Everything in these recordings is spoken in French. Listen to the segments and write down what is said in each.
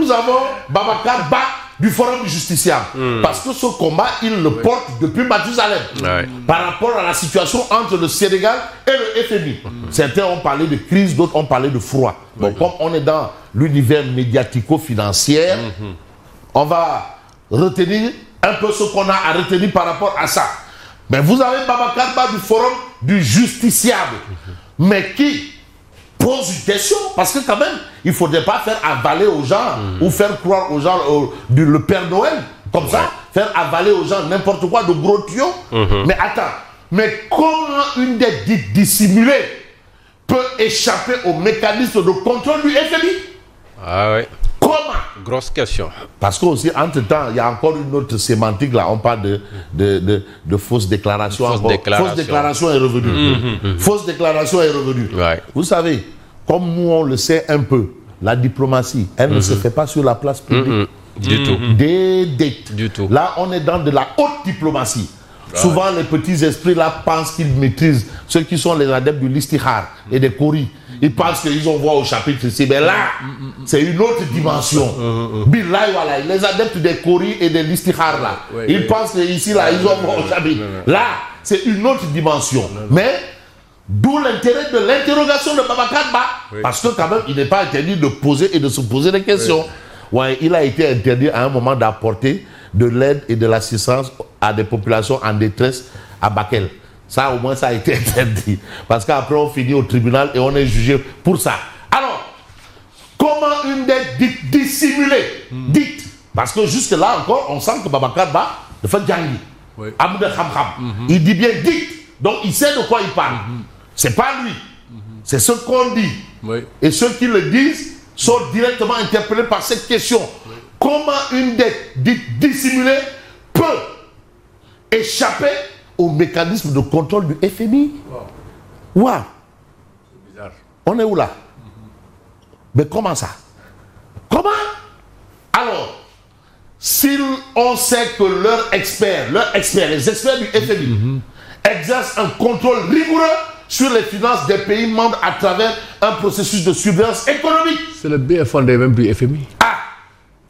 nous avons Babacar Ba du Forum du Justiciable. Parce que ce combat, il le porte depuis Mathusalem. Par rapport à la situation entre le Sénégal et le FMI. Certains ont parlé de crise, d'autres ont parlé de froid. Donc, comme on est dans l'univers médiatico-financier, on va retenir un peu ce qu'on a à retenir par rapport à ça. Mais vous avez Babacar Ba du Forum du Justiciable. Mais qui pose une question, parce que quand même, il ne faudrait pas faire avaler aux gens ou faire croire aux gens le Père Noël, comme ça, faire avaler aux gens n'importe quoi de gros tuyaux. Mais attends, mais comment une dette dite dissimulée peut échapper au mécanisme de contrôle du FMI? Ah oui. Comment? Grosse question. Parce qu'aussi, entre-temps, il y a encore une autre sémantique là, on parle de fausses déclarations. Fausse déclaration est revenue. Fausse déclaration est revenue. Vous savez, comme nous on le sait un peu, la diplomatie, elle ne se fait pas sur la place publique. Du tout. Du tout. Là, on est dans de la haute diplomatie. Souvent, les petits esprits là pensent qu'ils maîtrisent ceux qui sont les adeptes du listihar et des koris. Ils pensent qu'ils ont voix au chapitre ici. Mais là, c'est une autre dimension. Billahi voilà, les adeptes des koris et des listihar là, ils pensent qu'ici là, ils ont voix au chapitre. Là, c'est une autre dimension. Mais d'où l'intérêt de l'interrogation de Babacar Ba. Parce que quand même, il n'est pas interdit de poser et de se poser des questions. Il a été interdit à un moment d'apporter de l'aide et de l'assistance à des populations en détresse à Bakel. Ça, au moins, ça a été interdit. Parce qu'après, on finit au tribunal et on est jugé pour ça. Alors, comment une dette dite dissimulée, dite, parce que jusque-là encore, on sent que Babacar Ba ne fait Djangi. Il dit bien dite. Donc, il sait de quoi il parle. C'est pas lui. C'est ce qu'on dit. Et ceux qui le disent sont directement interpellés par cette question. Comment une dette dite dissimulée peut échapper au mécanisme de contrôle du FMI? C'est bizarre. On est où là? Mais comment ça? Comment? Alors, si on sait que leurs experts, les experts du FMI, exercent un contrôle rigoureux sur les finances des pays membres à travers un processus de surveillance économique. C'est le bien fondé même du FMI.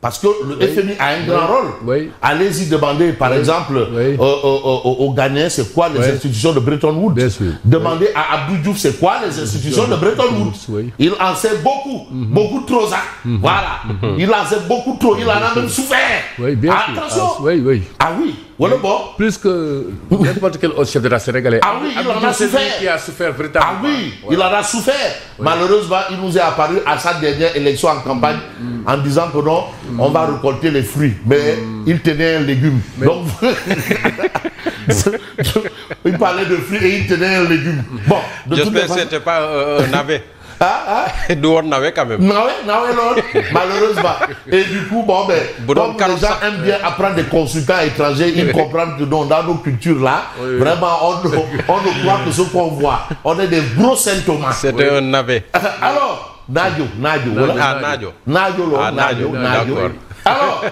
Parce que le FMI a un grand rôle. Allez-y demander, par exemple, aux Ghanéens, c'est quoi les institutions de Bretton Woods. Demandez à Abdou Diouf, c'est quoi les institutions de Bretton Woods. Il en sait beaucoup, beaucoup trop ça. Voilà. Il en sait beaucoup trop, il en a même souffert. Attention. Ah oui. Plus que n'importe quel autre chef de la Sénégalais. Ah oui, il en a souffert. Qui a souffert véritablement. Ah oui, il en a souffert. Malheureusement, il nous est apparu à sa dernière élection en campagne en disant que non, on va récolter les fruits. Mais il tenait un légume. Donc, il parlait de fruits et il tenait un légume. Bon, j'espère que ce n'était pas un navet. Nous on avait quand même. Malheureusement. Et du coup, comme les gens aiment bien apprendre des consultants étrangers, ils comprennent que dans nos cultures là, vraiment, on ne croit que ce qu'on voit. On est des gros symptômes. C'était un navet. Alors, Nadio. Alors,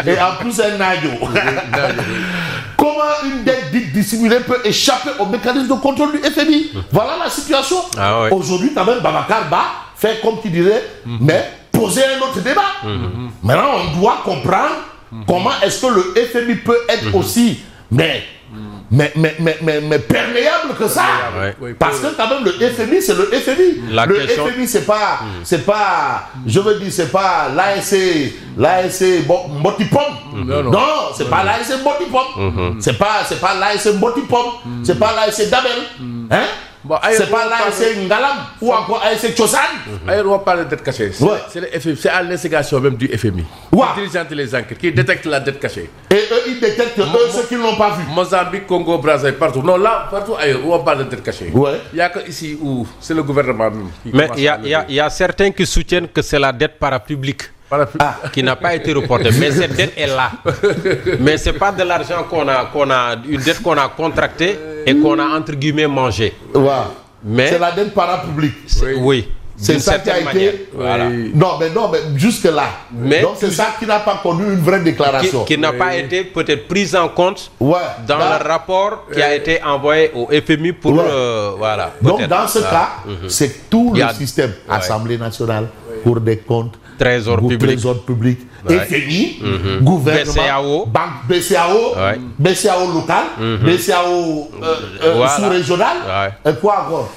et en plus un Nadio. Comment une dette dite dissimulée peut échapper au mécanisme de contrôle du FMI? Voilà la situation. Aujourd'hui, quand même, Babacar Ba fait comme tu dirais, mais poser un autre débat. Maintenant, on doit comprendre comment est-ce que le FMI peut être aussi mais perméable que ça. Parce que quand même le FMI, c'est le FMI. FMI, c'est pas, je veux dire, c'est pas l'ASC Mbotipom. Non, c'est pas l'ASC Mbotipom. C'est pas l'ASC Mbotipom. C'est pas l'ASC Dabel. C'est pas l'ASC Ngalam ou encore ASC Chosan. Ailleurs, on parle de dette cachée. C'est le FMI, c'est à l'instigation même du FMI. Qui dirige les enquêtes, qui détecte la dette cachée. Et eux, ils détectent ceux qui ne l'ont pas vu. Mozambique, Congo, Brazzaville, partout. Non, là, partout ailleurs, où on parle de dette cachée. Il n'y a que ici où c'est le gouvernement même. Mais il y a certains qui soutiennent que c'est la dette parapublique. Qui n'a pas été reportée, mais cette dette est là. Mais c'est pas de l'argent une dette qu'on a contractée et qu'on a entre guillemets mangé. Mais c'est la dette parapublique. Oui. C'est ça qui a été. Non, mais jusque là. Donc c'est ça qui n'a pas connu une vraie déclaration. Qui n'a pas été peut-être prise en compte dans le rapport qui a été envoyé au FMI pour Donc dans ce cas, c'est tout le système. Assemblée nationale, Cour des comptes, Trésor public, FMI, gouvernement, BCAO. banque BCAO, BCAO local, BCAO sous-régional, et quoi encore?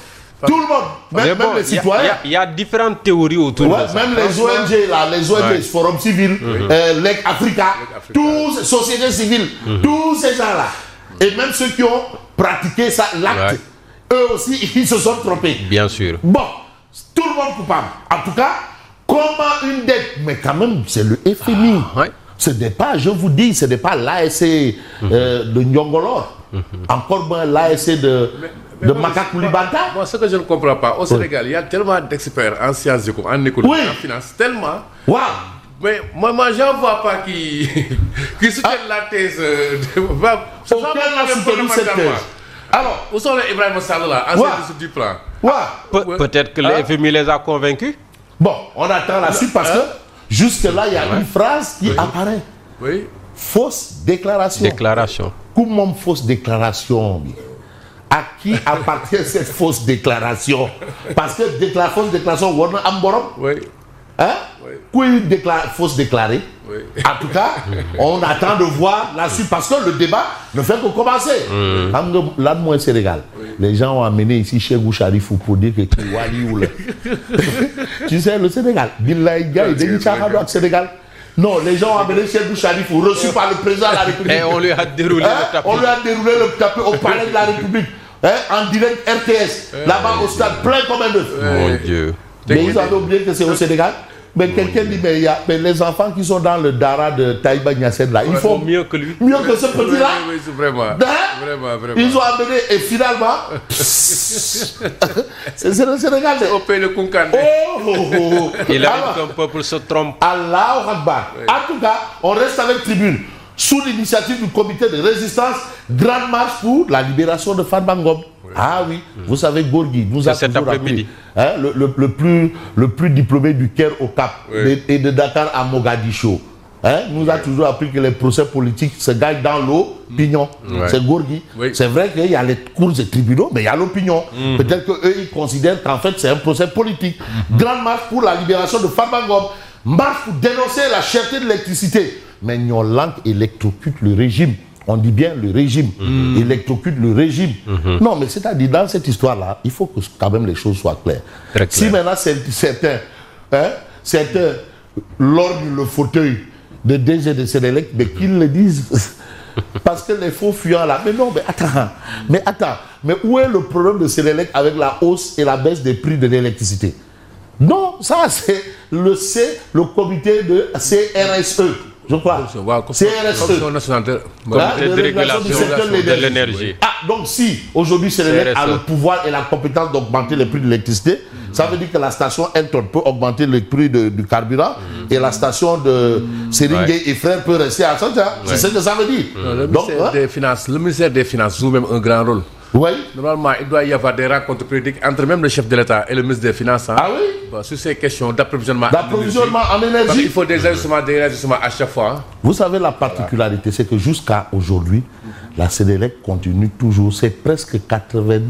Tout le monde, même les citoyens. Il y a différentes théories autour de ça. Même les ONG, là, les ONG, Forum Civil, LEC Africa, tous, sociétés civiles, tous ces gens-là. Et même ceux qui ont pratiqué ça, l'acte, eux aussi, ils se sont trompés. Bien sûr. Bon, tout le monde coupable. En tout cas, comment une dette? Mais quand même, c'est le FMI. Ce n'est pas, je vous dis, ce n'est pas l'ASC de Nyongolor. Encore moins l'ASC de Makakoulibanta. Moi, ce que je ne comprends pas, au Sénégal, il y a tellement d'experts en sciences éco, en économie, en finance, tellement. Mais moi, j'en vois pas qui soutiennent la thèse. Aucun n'a soutenu cette thèse. Alors, où sont les Ibrahim Sall là, ancien ministre du plan? Peut-être que le FMI les a convaincus. Bon, on attend la suite parce que jusque-là, il y a une phrase qui apparaît. Oui. Fausse déclaration. Comment fausse déclaration? À qui appartient cette fausse déclaration? Parce que fausse déclaration, on a un borom. Oui. Hein? Oui. Fausse déclarée. Oui. En tout cas, on attend de voir la suite parce que le débat ne fait que commencer. Là, moi, c'est Sénégal. Les gens ont amené ici Cheikhou Sharifou pour dire que Kiwali ou le. Tu sais, le Sénégal. Billaïga, il dit Sénégal. Non, les gens ont amené Cheikhou Sharifou, reçu par le président de la République. Et on lui a déroulé le tapis. On lui a déroulé le tapis au palais de la République. En direct RTS, là-bas au stade, plein comme un œuf. Mon Dieu. Mais ils avaient oublié que c'est au Sénégal. Mais quelqu'un dit, mais les enfants qui sont dans le Dara de Taïba Niassène là, ils font mieux que lui. Mieux que ce petit-là. Oui, vraiment. Vraiment. Ils ont amené et finalement, c'est le Sénégal. Au pays de Kounkan. Il arrive qu'un peuple se trompe. Allahu Akbar. En tout cas, on reste avec Tribune. Sous l'initiative du comité de résistance, grande marche pour la libération de Farba Ngom. Ah oui, vous savez, Gorgui nous a toujours appris, hein, le plus diplômé du Caire au Cap et de Dakar à Mogadiscio. Hein, nous a toujours appris que les procès politiques se gagnent dans l'opinion. C'est Gorgui. C'est vrai qu'il y a les cours et tribunaux, mais il y a l'opinion. Peut-être qu'eux, ils considèrent qu'en fait, c'est un procès politique. Grande marche pour la libération de Farba Ngom. Marche pour dénoncer la cherté de l'électricité. Mais Nyolank électrocute le régime. On dit bien le régime. Électrocute le régime. Non, mais c'est-à-dire, dans cette histoire-là, il faut que quand même les choses soient claires. Si maintenant certains lorgnent le fauteuil de DG de Sénélec, mais qu'ils le disent. Parce que les faux fuyants là. Mais non, mais attends. Mais où est le problème de Sénélec avec la hausse et la baisse des prix de l'électricité? Non, ça c'est le comité de CRSE. Je crois. CRSE. Comité de régulation de l'énergie. Ah, donc si aujourd'hui Sénélec a le pouvoir et la compétence d'augmenter les prix de l'électricité, ça veut dire que la station Elton peut augmenter le prix du carburant et la station de Seringué et Frères peut rester à 100 ans. C'est ce que ça veut dire. Le ministère des Finances joue même un grand rôle. Oui. Normalement, il doit y avoir des rencontres périodiques entre même le chef de l'État et le ministre des Finances. Ah oui? Sur ces questions d'approvisionnement en énergie. Parce qu'il faut des ajustements à chaque fois. Vous savez, la particularité, c'est que jusqu'à aujourd'hui, la Sénélec continue toujours, c'est presque 80%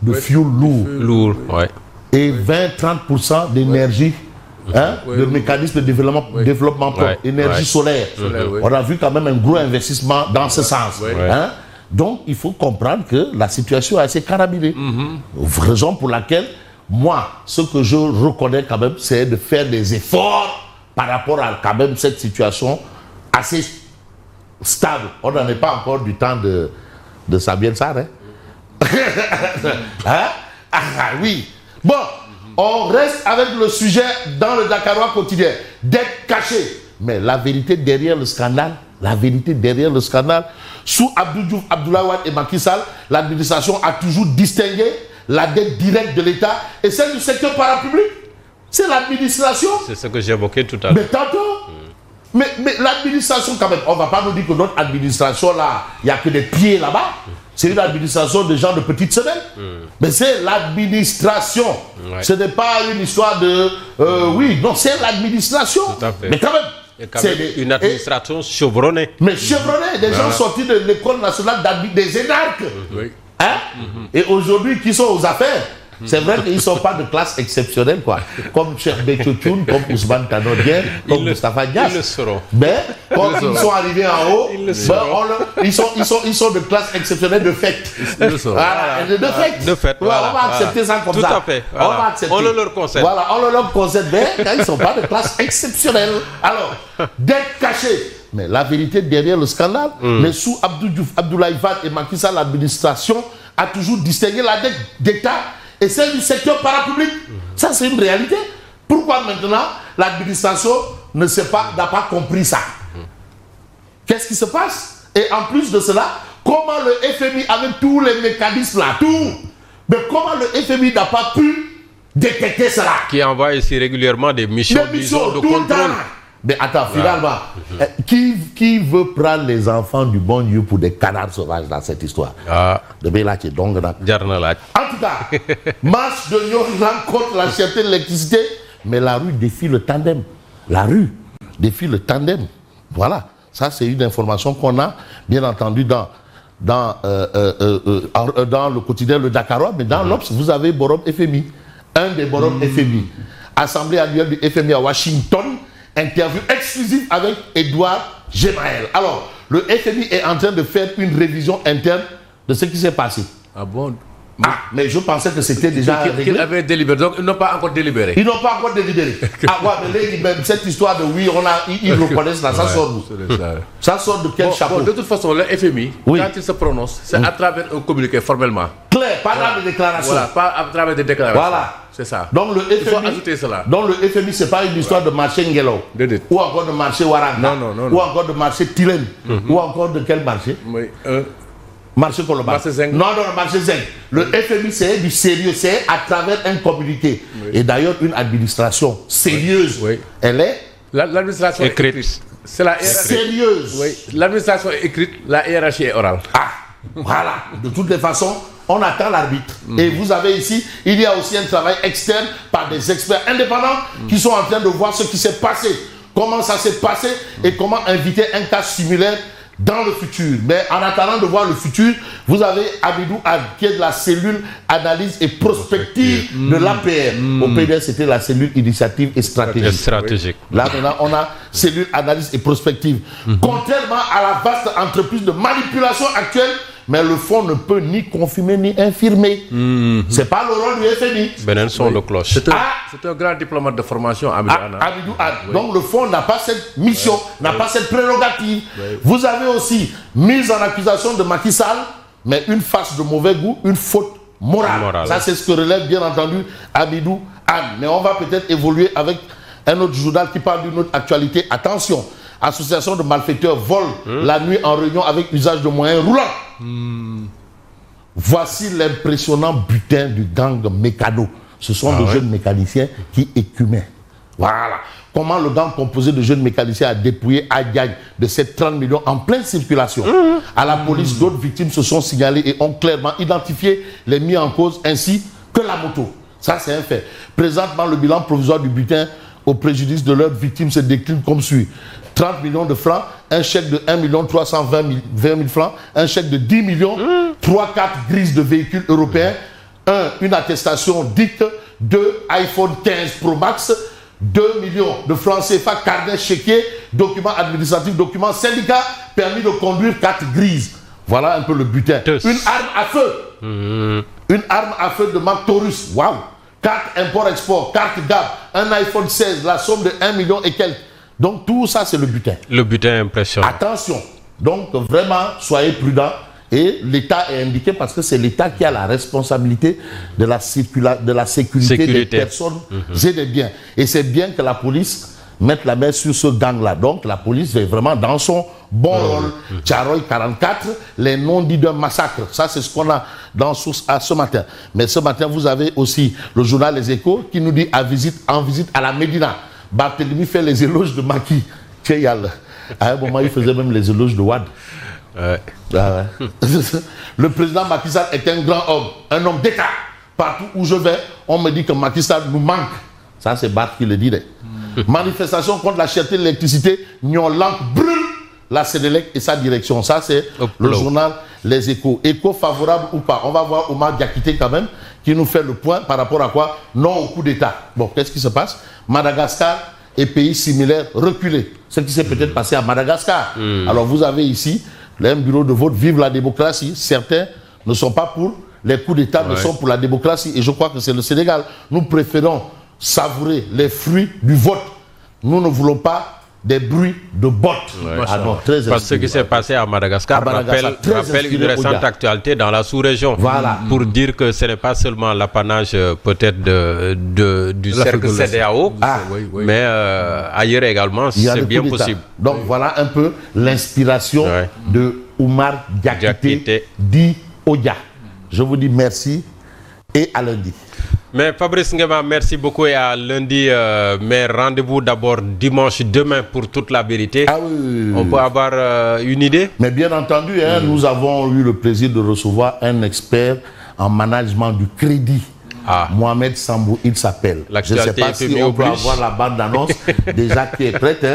de fuel lourd. Et 20-30% d'énergie. Le mécanisme de développement propre, énergie solaire. On a vu quand même un gros investissement dans ce sens. Donc, il faut comprendre que la situation est assez caraminée. Raison pour laquelle, moi, ce que je reconnais quand même, c'est de faire des efforts par rapport à quand même cette situation assez stable. On n'en est pas encore du temps de Samuel Sarr. Oui. Bon. On reste avec le sujet dans le Dakarois quotidien. Dette cachée. Mais la vérité derrière le scandale, sous Abdou Diouf, Abdoulaye Wade et Macky Sall, l'administration a toujours distingué la dette directe de l'État et celle du secteur parapublic. C'est l'administration. C'est ce que j'ai évoqué tout à l'heure. Mais tantôt. Mais l'administration quand même, on ne va pas nous dire que notre administration là, il n'y a que des pieds là-bas. C'est une administration de gens de petites semaines. Mais c'est l'administration. Ce n'est pas une histoire de... oui, non, c'est l'administration. Mais quand même... C'est une administration chevronnée. Mais chevronnée, des gens sortis de l'école nationale des énarques. Et aujourd'hui, qui sont aux affaires. C'est vrai qu'ils ne sont pas de classe exceptionnelle, quoi. Comme Cheikh Bétiotoun, comme Ousmane Tanodien, comme Moustapha Dias. Ils le seront. Mais quand ils sont arrivés en haut, ils sont de classe exceptionnelle de fait. Voilà, de fait. De fait, voilà, on va accepter ça comme tout ça. Tout à fait. Voilà. On va accepter. On le leur concède. Voilà, on le leur concède, mais ils ne sont pas de classe exceptionnelle. Alors, d'être cachés. Mais la vérité derrière le scandale, mais sous Abdou Diouf, Abdoulaye Wade et Macky Sall, l'administration a toujours distingué la dette d'État et celle du secteur parapublic. Ça, c'est une réalité. Pourquoi maintenant l'administration n'a pas compris ça? Qu'est-ce qui se passe? Et en plus de cela, comment le FMI, avec tous les mécanismes là, mais comment le FMI n'a pas pu détecter cela? Qui envoie ici régulièrement des missions de contrôle. Mais attends, finalement, qui veut prendre les enfants du bon Dieu pour des canards sauvages dans cette histoire? En tout cas, marche de Lyon rencontre la cherté de l'électricité, mais la rue défie le tandem. La rue défie le tandem. Voilà, ça c'est une information qu'on a, bien entendu, dans le quotidien Le Dakarois, mais dans l'Obs, vous avez Borom FMI, un des Borom FMI. Assemblée annuelle du FMI à Washington, interview exclusive avec Edouard Gemaël. Alors, le FMI est en train de faire une révision interne de ce qui s'est passé. Ah bon? Mais je pensais que c'était déjà qu'ils avaient délibéré. Donc, ils n'ont pas encore délibéré. Ils n'ont pas encore délibéré. Mais cette histoire de oui, ils reconnaissent là, ça sort d'où? Ça sort de quel chapeau? De toute façon, le FMI, quand il se prononce, c'est à travers un communiqué formellement. Clair, pas dans des déclarations. Voilà, pas à travers des déclarations. Voilà. C'est ça. Donc le FMI, il faut ajouter cela. Donc le FMI, c'est pas une histoire de marché Ngelo, ou encore de marché Waranga, non. ou encore de marché Tilen, ou encore de quel marché? Marché Colomba. Non, marché Zeng. Le FMI, c'est du sérieux, c'est à travers un communiqué. Et d'ailleurs, une administration sérieuse, elle est... L'administration écrite. C'est la hiérarchie. Sérieuse. Oui. L'administration est écrite, la hiérarchie est orale. Voilà. De toutes les façons, on attend l'arbitre. Et vous avez ici, il y a aussi un travail externe par des experts indépendants qui sont en train de voir ce qui s'est passé, comment ça s'est passé et comment inviter un cas similaire dans le futur. Mais en attendant de voir le futur, vous avez Abidou Ad, qui est de la cellule analyse et prospective de l'APR. Au PDS, c'était la cellule initiative et stratégique. Là, maintenant, on a cellule analyse et prospective. Contrairement à la vaste entreprise de manipulation actuelle, mais le fonds ne peut ni confirmer ni infirmer. C'est pas le rôle du FMI. Benen son de cloche. C'est un grand diplomate de formation, Abidou Ad. Donc le fonds n'a pas cette mission, n'a pas cette prérogative. Vous avez aussi mise en accusation de Macky Sall, mais une face de mauvais goût, une faute morale. Ça, c'est ce que relève bien entendu Abidou Ad. Mais on va peut-être évoluer avec un autre journal qui parle d'une autre actualité. Attention, association de malfaiteurs vole la nuit en réunion avec usage de moyens roulants. Voici l'impressionnant butin du gang Mécano. Ce sont des jeunes mécaniciens qui écumaient. Voilà. Comment le gang composé de jeunes mécaniciens a dépouillé Adiagne de ces 30 millions en pleine circulation. À la police, d'autres victimes se sont signalées et ont clairement identifié les mis en cause ainsi que la moto. Ça, c'est un fait. Présentement, le bilan provisoire du butin au préjudice de leurs victimes se décline comme suit. 30 millions de francs, un chèque de 1 320 000 francs, un chèque de 10 millions, 3-4 grises de véhicules européens, une attestation dite de iPhone 15 Pro Max, 2 millions de francs CFA, carnet chéquier, documents administratifs, documents syndicats, permis de conduire 4 grises. Voilà un peu le butin. Une arme à feu. Une arme à feu de marque Taurus. Waouh. Carte import-export, carte GAB, un iPhone 16, la somme de 1 million et quelques. Donc tout ça, c'est le butin. Le butin impressionnant. Attention. Donc vraiment, soyez prudents. Et l'État est indiqué parce que c'est l'État qui a la responsabilité de la sécurité des personnes et des biens. Et c'est bien que la police mette la main sur ce gang-là. Donc la police est vraiment dans son bon rôle. Tcharoy 44, les non-dits d'un massacre. Ça, c'est ce qu'on a dans Source A ce matin. Mais ce matin, vous avez aussi le journal Les Échos qui nous dit en visite à la Médina. Barthélemy fait les éloges de Macky. À un moment, il faisait même les éloges de Wade. Le président Macky Sall est un grand homme, un homme d'État. Partout où je vais, on me dit que Macky Sall nous manque. Ça, c'est Barth qui le dit. Manifestation contre la cherté de l'électricité, Nyon-Lank brûle la Sénélec et sa direction. Ça, c'est le journal Les Échos. Échos favorable ou pas. On va voir Omar Diakité quand même, qui nous fait le point par rapport à quoi? Non au coup d'État. Bon, qu'est-ce qui se passe? Madagascar et pays similaires reculés. Ce qui s'est peut-être passé à Madagascar. Alors vous avez ici un bureau de vote Vive la démocratie. Certains ne sont pas pour les coups d'État, ne sont pour la démocratie. Et je crois que c'est le Sénégal. Nous préférons savourer les fruits du vote. Nous ne voulons pas des bruits de bottes. Parce que ce qui s'est passé à Madagascar rappelle une récente actualité dans la sous-région. Voilà. Pour dire que ce n'est pas seulement l'apanage peut-être du cercle CEDEAO, mais ailleurs également, c'est bien possible. Donc voilà un peu l'inspiration de Oumar Diakité, dit Odia. Je vous dis merci et à lundi. Mais Fabrice Nguema, merci beaucoup et à lundi. Mais rendez-vous d'abord dimanche demain pour toute la vérité. Ah oui. On peut avoir une idée? Mais bien entendu, nous avons eu le plaisir de recevoir un expert en management du crédit. Mohamed Sambou, il s'appelle. Je ne sais pas si on peut avoir la bande d'annonce déjà qui est prête.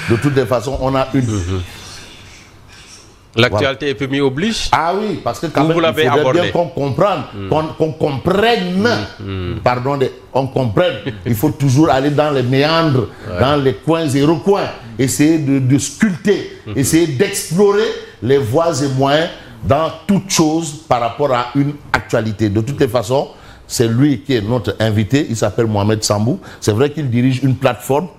De toutes les façons, on a une... L'actualité FMI oblige. Ah oui, parce que quand même, il faudrait bien qu'on comprenne, qu'on comprenne, pardon, on comprenne. Il faut toujours aller dans les méandres, dans les coins et recoins, essayer de sculpter, essayer d'explorer les voies et moyens dans toute chose par rapport à une actualité. De toutes les façons, c'est lui qui est notre invité, il s'appelle Mohamed Sambou. C'est vrai qu'il dirige une plateforme,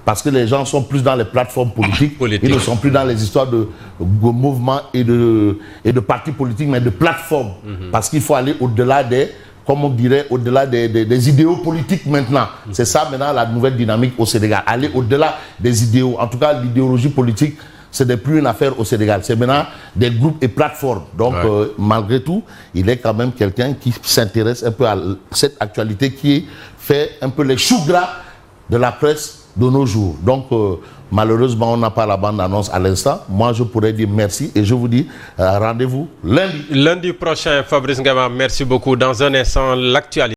parce que les gens sont plus dans les plateformes politiques. Ils ne sont plus dans les histoires de mouvements et de partis politiques, mais de plateformes. Parce qu'il faut aller au-delà des, comme on dirait, au-delà des idéaux politiques maintenant. C'est ça maintenant la nouvelle dynamique au Sénégal. Aller au-delà des idéaux. En tout cas, l'idéologie politique, ce n'est plus une affaire au Sénégal. C'est maintenant des groupes et plateformes. Donc, malgré tout, il est quand même quelqu'un qui s'intéresse un peu à cette actualité qui fait un peu les choux gras de la presse de nos jours. Donc, malheureusement, on n'a pas la bande-annonce à l'instant. Moi, je pourrais dire merci et je vous dis rendez-vous lundi. Lundi prochain, Fabrice Nguema, merci beaucoup. Dans un instant, l'actualité.